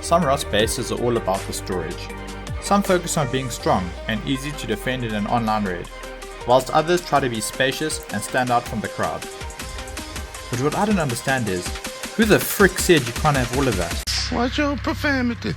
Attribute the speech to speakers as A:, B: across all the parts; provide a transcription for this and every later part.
A: Some Rust bases are all about the storage. Some focus on being strong and easy to defend in an online raid, whilst others try to be spacious and stand out from the crowd. But what I don't understand is, who the frick said you can't have all of that?
B: Watch your profanity.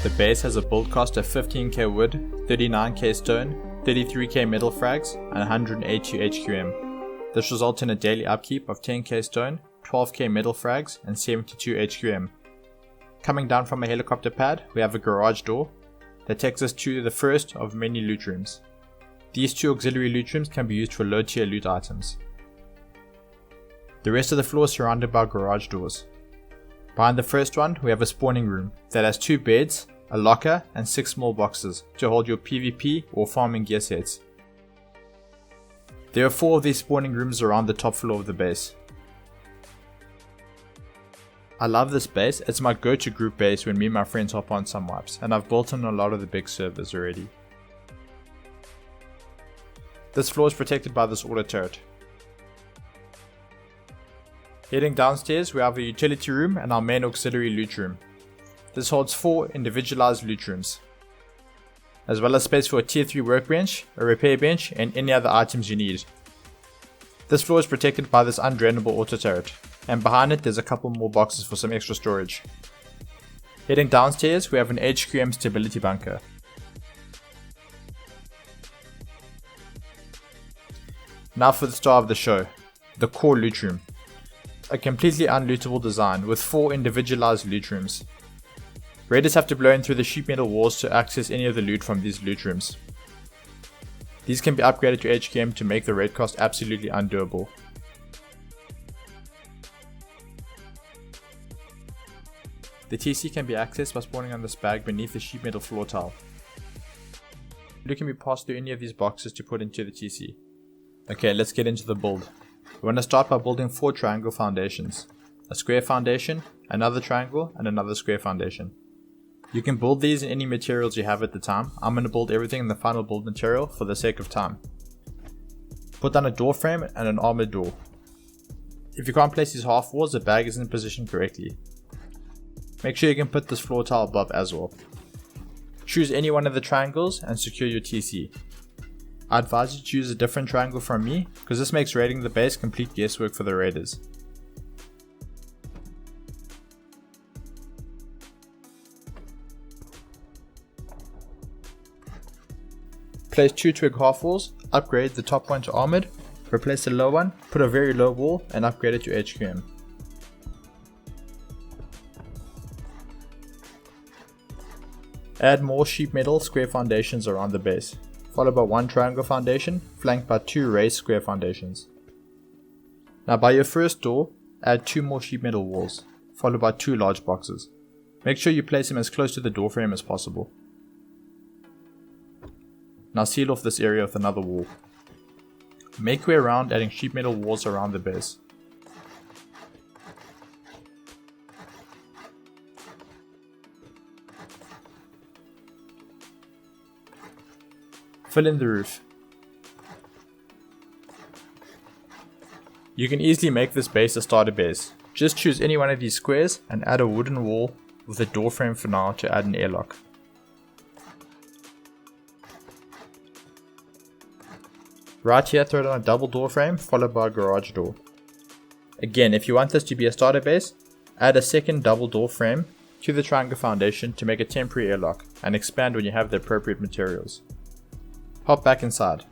A: The base has a build cost of 15k wood, 39k stone, 33k metal frags, and 182 HQM. This results in a daily upkeep of 10k stone, 12k metal frags, and 72 HQM. Coming down from a helicopter pad, we have a garage door that takes us to the first of many loot rooms. These two auxiliary loot rooms can be used for low tier loot items. The rest of the floor is surrounded by garage doors. Behind the first one, we have a spawning room that has 2 beds, a locker, and 6 small boxes to hold your PvP or farming gear sets. There are 4 of these spawning rooms around the top floor of the base. I love this base, it's my go-to group base when me and my friends hop on some wipes, and I've built on a lot of the big servers already. This floor is protected by this auto turret. Heading downstairs, we have a utility room and our main auxiliary loot room. This holds 4 individualized loot rooms, as well as space for a tier 3 workbench, a repair bench, and any other items you need. This floor is protected by this undrainable auto turret, and behind it there's a couple more boxes for some extra storage. Heading downstairs, we have an HQM stability bunker. Now for the star of the show, the core loot room. A completely unlootable design with 4 individualized loot rooms. Raiders have to blow in through the sheet metal walls to access any of the loot from these loot rooms. These can be upgraded to HQM to make the raid cost absolutely undoable. The TC can be accessed by spawning on this bag beneath the sheet metal floor tile. Loot can be passed through any of these boxes to put into the TC. Okay, let's get into the build. We want to start by building 4 triangle foundations. A square foundation, another triangle, and another square foundation. You can build these in any materials you have at the time. I'm going to build everything in the final build material for the sake of time. Put down a door frame and an armored door. If you can't place these half walls, the bag isn't positioned correctly. Make sure you can put this floor tile above as well. Choose any one of the triangles and secure your TC. I advise you to choose a different triangle from me, because this makes raiding the base complete guesswork for the raiders. Place 2 twig half walls, upgrade the top one to armored, replace the low one, put a very low wall and upgrade it to HQM. Add more sheet metal square foundations around the base, followed by 1 triangle foundation, flanked by 2 raised square foundations. Now by your first door, add 2 more sheet metal walls, followed by 2 large boxes. Make sure you place them as close to the door frame as possible. Now seal off this area with another wall. Make way around, adding sheet metal walls around the base. Fill in the roof. You can easily make this base a starter base. Just choose any one of these squares and add a wooden wall with a door frame for now to add an airlock. Right here, throw down a double door frame followed by a garage door. Again, if you want this to be a starter base, add a second double door frame to the triangle foundation to make a temporary airlock and expand when you have the appropriate materials. Hop back inside.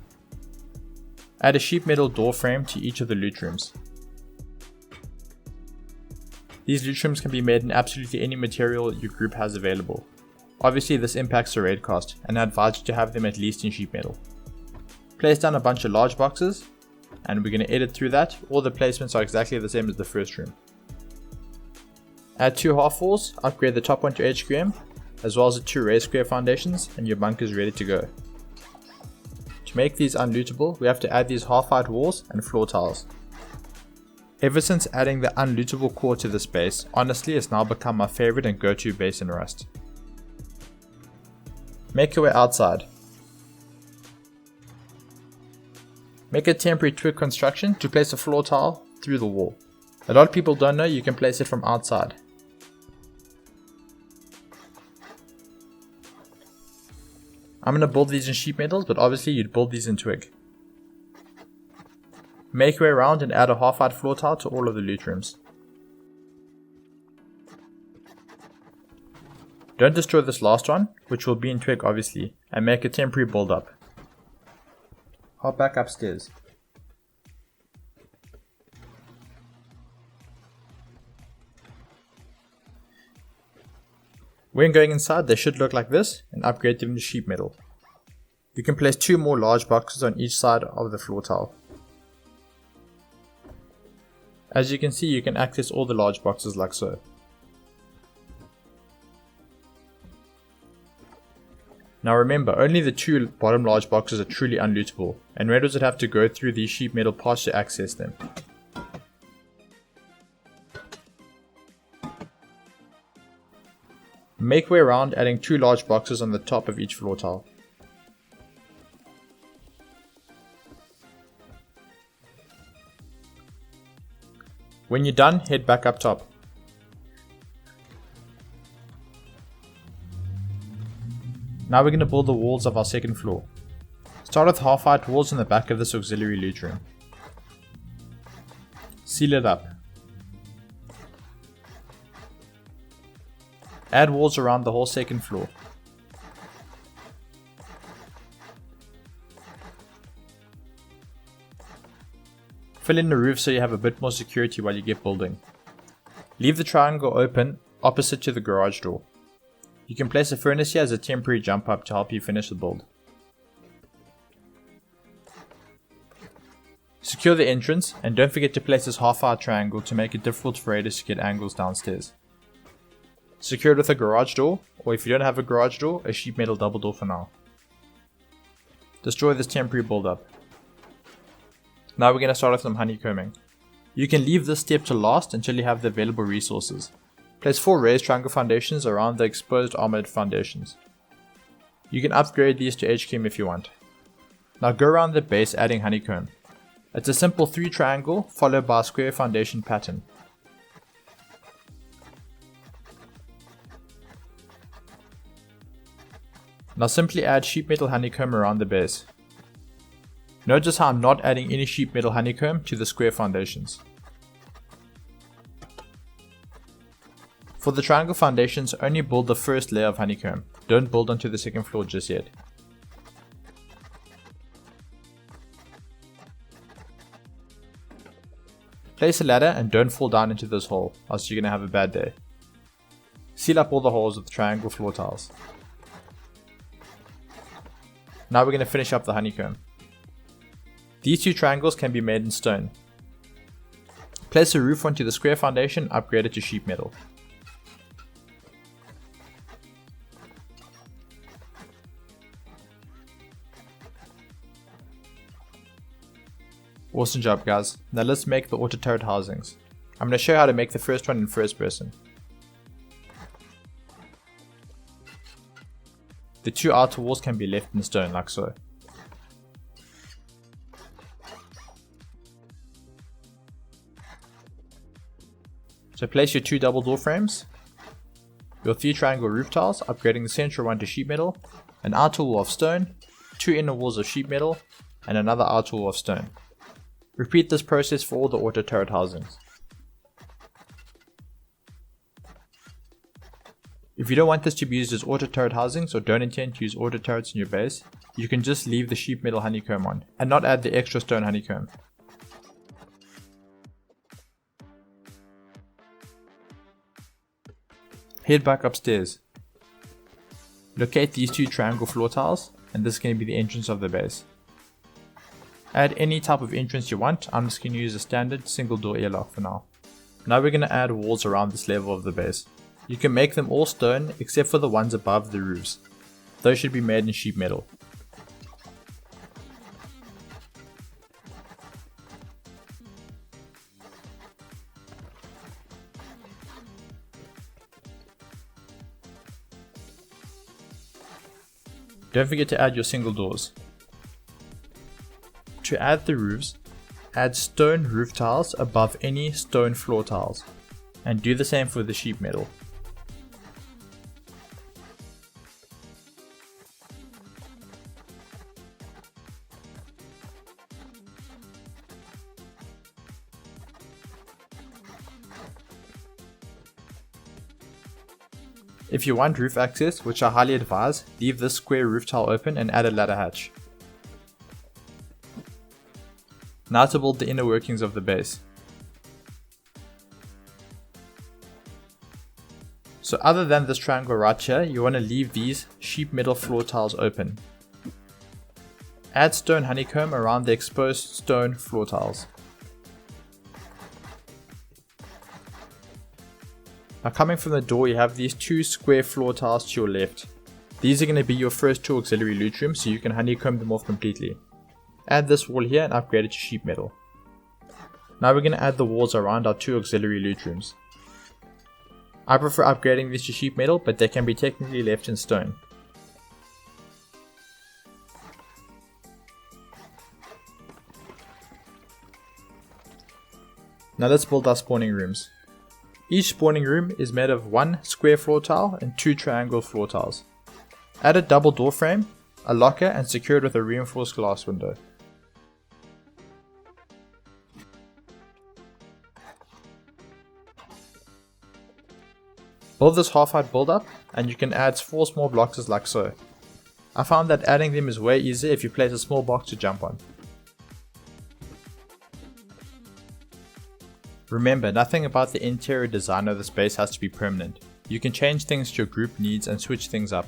A: Add a sheet metal door frame to each of the loot rooms. These loot rooms can be made in absolutely any material your group has available. Obviously this impacts the raid cost, and I advise you to have them at least in sheet metal. Place down a bunch of large boxes, and we're going to edit through that. All the placements are exactly the same as the first room. Add 2 half walls, upgrade the top one to HQM, as well as the 2 raised square foundations, and your bunker is ready to go. To make these unlootable, we have to add these half-height walls and floor tiles. Ever since adding the unlootable core to this base, honestly it's now become my favorite and go-to base in Rust. Make your way outside. Make a temporary twig construction to place a floor tile through the wall. A lot of people don't know you can place it from outside. I'm going to build these in sheet metals, but obviously you'd build these in twig. Make your way around and add a half-height floor tile to all of the loot rooms. Don't destroy this last one, which will be in twig obviously, and make a temporary build up. Hop back upstairs. When going inside, they should look like this and upgrade them to sheet metal. You can place 2 more large boxes on each side of the floor tile. As you can see, you can access all the large boxes like so. Now remember, only the 2 bottom large boxes are truly unlootable, and raiders would have to go through these sheet metal parts to access them. Make way around, adding 2 large boxes on the top of each floor tile. When you're done, head back up top. Now we're going to build the walls of our second floor. Start with half-height walls in the back of this auxiliary loot room. Seal it up. Add walls around the whole second floor. Fill in the roof so you have a bit more security while you get building. Leave the triangle open opposite to the garage door. You can place a furnace here as a temporary jump up to help you finish the build. Secure the entrance and don't forget to place this half-height triangle to make it difficult for raiders to get angles downstairs. Secure it with a garage door, or if you don't have a garage door, a sheet metal double door for now. Destroy this temporary build up. Now we're going to start off some honeycombing. You can leave this step to last until you have the available resources. Place 4 raised triangle foundations around the exposed armored foundations. You can upgrade these to HQM if you want. Now go around the base adding honeycomb. It's a simple 3 triangle followed by a square foundation pattern. Now simply add sheet metal honeycomb around the base. Notice how I'm not adding any sheet metal honeycomb to the square foundations. For the triangle foundations, only build the first layer of honeycomb. Don't build onto the second floor just yet. Place a ladder and don't fall down into this hole, else you're going to have a bad day. Seal up all the holes with triangle floor tiles. Now we're going to finish up the honeycomb. These 2 triangles can be made in stone. Place a roof onto the square foundation, upgrade it to sheet metal. Awesome job guys. Now let's make the auto turret housings. I'm going to show you how to make the first one in first person. The 2 outer walls can be left in stone like so. So place your 2 double door frames, your 3 triangle roof tiles, upgrading the central one to sheet metal, an outer wall of stone, 2 inner walls of sheet metal, and another outer wall of stone. Repeat this process for all the auto turret housings. If you don't want this to be used as auto turret housings or don't intend to use auto turrets in your base, you can just leave the sheet metal honeycomb on and not add the extra stone honeycomb. Head back upstairs. Locate these 2 triangle floor tiles and this is going to be the entrance of the base. Add any type of entrance you want. I'm just going to use a standard single door airlock for now. Now we're going to add walls around this level of the base. You can make them all stone except for the ones above the roofs. Those should be made in sheet metal. Don't forget to add your single doors. To add the roofs, add stone roof tiles above any stone floor tiles, and do the same for the sheet metal. If you want roof access, which I highly advise, leave this square roof tile open and add a ladder hatch. Now to build the inner workings of the base. So other than this triangle right here, you want to leave these sheet metal floor tiles open. Add stone honeycomb around the exposed stone floor tiles. Now coming from the door, you have these two square floor tiles to your left. These are going to be your first two auxiliary loot rooms, so you can honeycomb them off completely. Add this wall here and upgrade it to sheet metal. Now we're going to add the walls around our two auxiliary loot rooms. I prefer upgrading these to sheet metal, but they can be technically left in stone. Now let's build our spawning rooms. Each spawning room is made of one square floor tile and two triangle floor tiles. Add a double door frame, a locker, and secure it with a reinforced glass window. Build this half-height build up, and you can add 4 small boxes like so. I found that adding them is way easier if you place a small box to jump on. Remember, nothing about the interior design of the space has to be permanent. You can change things to your group needs and switch things up.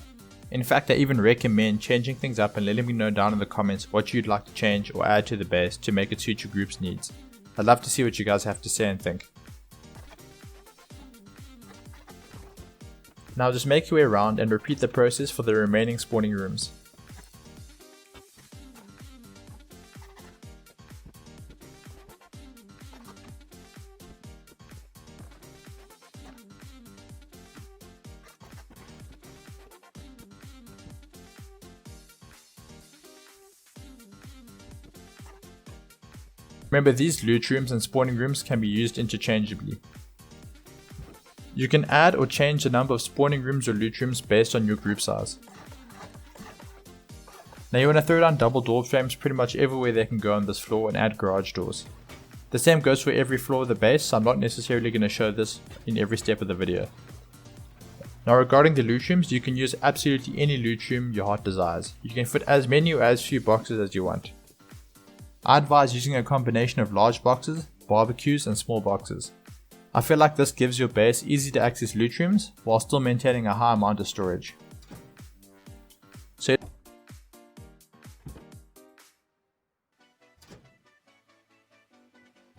A: In fact, I even recommend changing things up and letting me know down in the comments what you'd like to change or add to the base to make it suit your group's needs. I'd love to see what you guys have to say and think. Now just make your way around and repeat the process for the remaining spawning rooms. Remember, these loot rooms and spawning rooms can be used interchangeably. You can add or change the number of spawning rooms or loot rooms based on your group size. Now you want to throw down double door frames pretty much everywhere they can go on this floor and add garage doors. The same goes for every floor of the base, so I'm not necessarily going to show this in every step of the video. Now regarding the loot rooms, you can use absolutely any loot room your heart desires. You can fit as many or as few boxes as you want. I advise using a combination of large boxes, barbecues, and small boxes. I feel like this gives your base easy to access loot rooms while still maintaining a high amount of storage.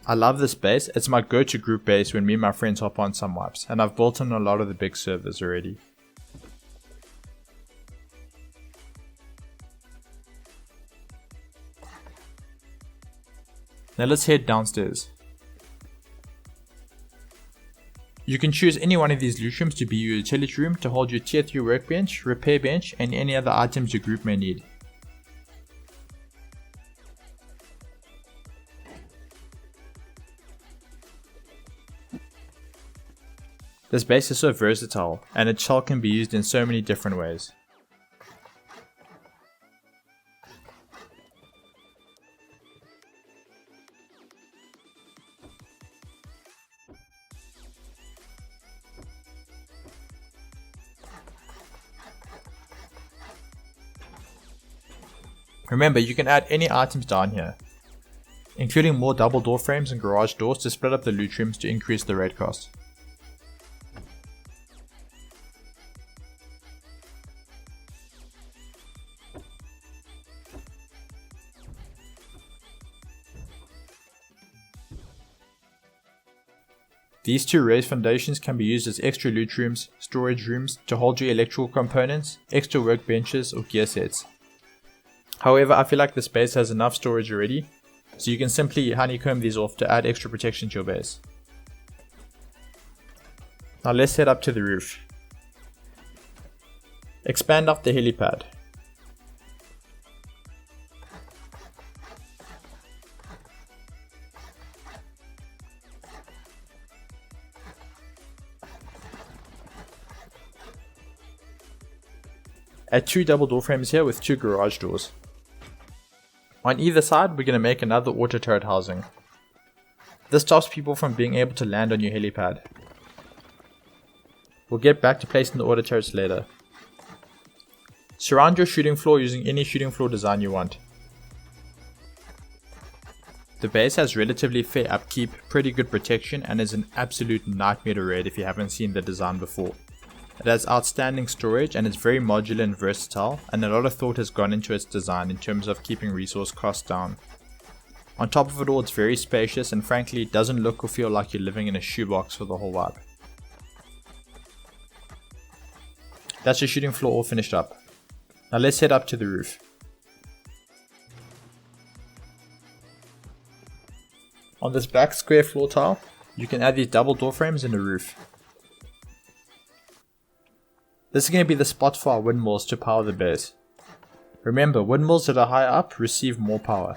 A: I love this base. It's my go-to group base when me and my friends hop on some wipes, and I've built on a lot of the big servers already. Now let's head downstairs. You can choose any one of these loot rooms to be your utility room to hold your tier 3 workbench, repair bench, and any other items your group may need. This base is so versatile, and its shell can be used in so many different ways. Remember, you can add any items down here, including more double door frames and garage doors to split up the loot rooms to increase the raid cost. These two raised foundations can be used as extra loot rooms, storage rooms to hold your electrical components, extra workbenches or gear sets. However, I feel like the space has enough storage already, so you can simply honeycomb these off to add extra protection to your base. Now let's head up to the roof. Expand off the helipad. Add 2 double door frames here with 2 garage doors. On either side, we're going to make another auto turret housing. This stops people from being able to land on your helipad. We'll get back to placing the auto turrets later. Surround your shooting floor using any shooting floor design you want. The base has relatively fair upkeep, pretty good protection, and is an absolute nightmare to raid if you haven't seen the design before. It has outstanding storage and is very modular and versatile, and a lot of thought has gone into its design in terms of keeping resource costs down. On top of it all, it's very spacious and frankly it doesn't look or feel like you're living in a shoebox for the whole vibe. That's your shooting floor all finished up. Now let's head up to the roof. On this black square floor tile, you can add these double door frames in the roof. This is going to be the spot for our windmills to power the base. Remember, windmills that are higher up receive more power,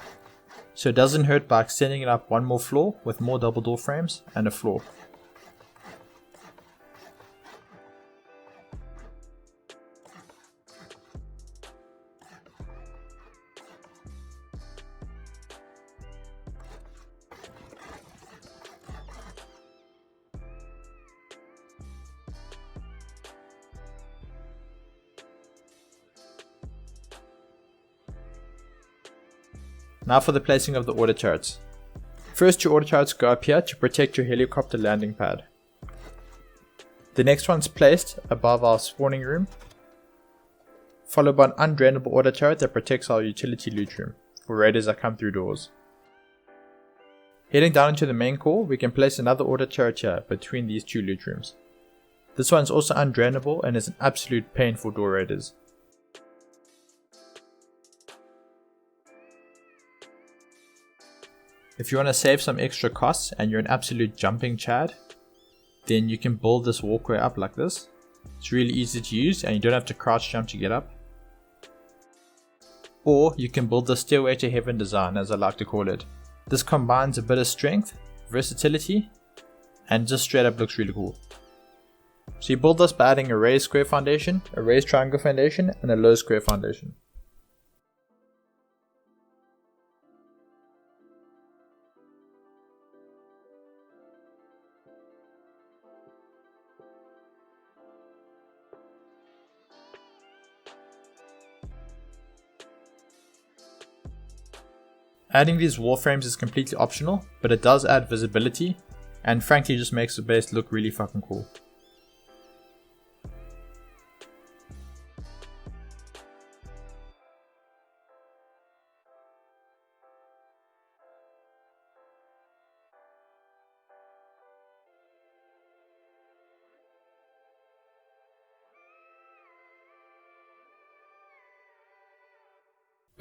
A: so it doesn't hurt by extending it up one more floor with more double door frames and a floor. Now for the placing of the auto turrets. First, your auto turrets go up here to protect your helicopter landing pad. The next one's placed above our spawning room, followed by an undrainable auto turret that protects our utility loot room for raiders that come through doors. Heading down into the main core, we can place another auto turret here between these 2 loot rooms. This one's also undrainable and is an absolute pain for door raiders. If you want to save some extra costs and you're an absolute jumping chad, then you can build this walkway up like this. It's really easy to use and you don't have to crouch jump to get up. Or you can build the stairway to heaven design, as I like to call it. This combines a bit of strength, versatility, and just straight up looks really cool. So you build this by adding a raised square foundation, a raised triangle foundation, and a low square foundation. Adding these wall frames is completely optional, but it does add visibility and frankly just makes the base look really fucking cool.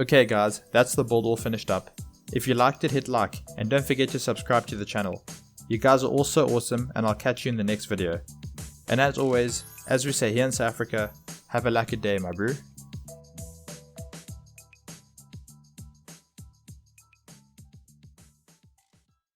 A: Okay guys, that's the build all finished up. If you liked it, hit like, and don't forget to subscribe to the channel. You guys are all so awesome, and I'll catch you in the next video. And as always, as we say here in South Africa, have a lucky day my brew.